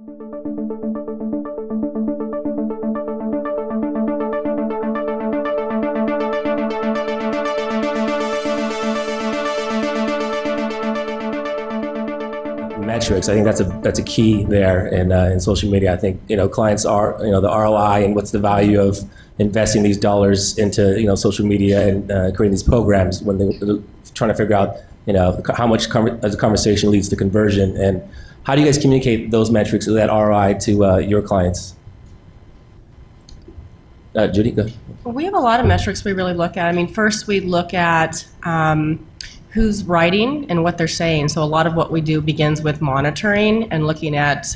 Metrics. I think that's a key there in social media. I think clients are the ROI and what's the value of investing these dollars into social media and creating these programs when they're trying to figure out how much as a conversation leads to conversion, and how do you guys communicate those metrics or that ROI to your clients? Judy, go ahead. Well, we have a lot of metrics we really look at. I mean, first we look at who's writing and what they're saying. So a lot of what we do begins with monitoring and looking at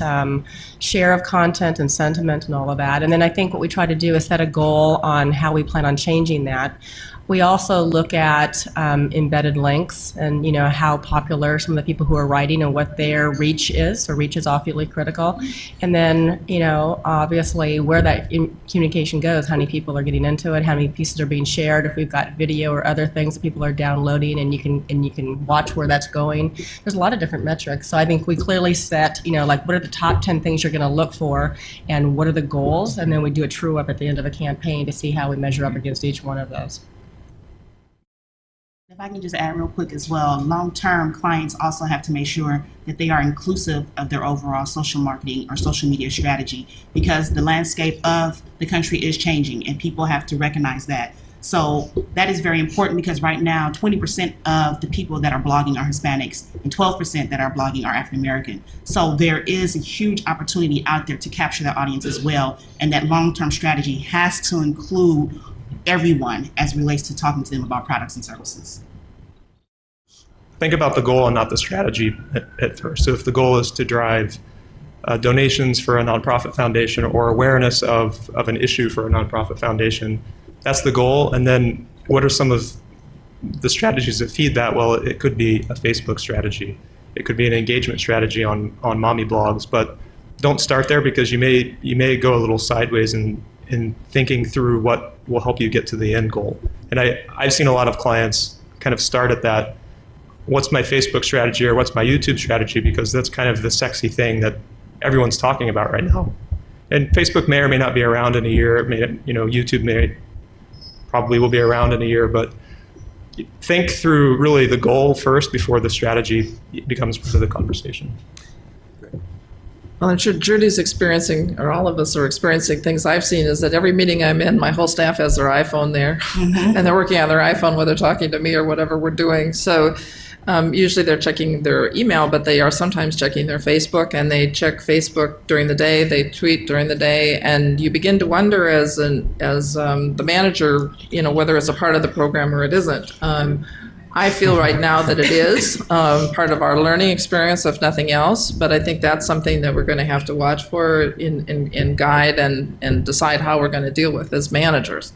share of content and sentiment and all of that. And then I think what we try to do is set a goal on how we plan on changing that. We also look at embedded links and how popular some of the people who are writing and what their reach is. So reach is awfully critical. And then obviously where that communication goes, how many people are getting into it, how many pieces are being shared, if we've got video or other things that people are downloading, and you can watch where that's going. There's a lot of different metrics. So I think we clearly set like what are the top 10 things you're going to look for and what are the goals, and then we do a true up at the end of a campaign to see how we measure up against each one of those. If I can just add real quick as well, long-term clients also have to make sure that they are inclusive of their overall social marketing or social media strategy, because the landscape of the country is changing and people have to recognize that. So that is very important, because right now 20% of the people that are blogging are Hispanics and 12% that are blogging are African American. So there is a huge opportunity out there to capture that audience as well, and that long-term strategy has to include everyone as it relates to talking to them about products and services. Think about the goal and not the strategy at first. So if the goal is to drive donations for a nonprofit foundation or awareness of an issue for a nonprofit foundation, that's the goal. And then what are some of the strategies that feed that? Well, it could be a Facebook strategy. It could be an engagement strategy on mommy blogs, but don't start there, because you may go a little sideways in thinking through what will help you get to the end goal. And I've seen a lot of clients kind of start at that, what's my Facebook strategy or what's my YouTube strategy, because that's kind of the sexy thing that everyone's talking about right now. And Facebook may or may not be around in a year. It may, YouTube probably will be around in a year, but think through really the goal first before the strategy becomes part of the conversation. Well, I'm sure Judy's experiencing, or all of us are experiencing, things I've seen is that every meeting I'm in, my whole staff has their iPhone there, and they're working on their iPhone whether talking to me or whatever we're doing. So usually they're checking their email, but they are sometimes checking their Facebook, and they check Facebook during the day, they tweet during the day, and you begin to wonder as the manager, whether it's a part of the program or it isn't. I feel right now that it is part of our learning experience, if nothing else, but I think that's something that we're going to have to watch for in guide and decide how we're going to deal with as managers.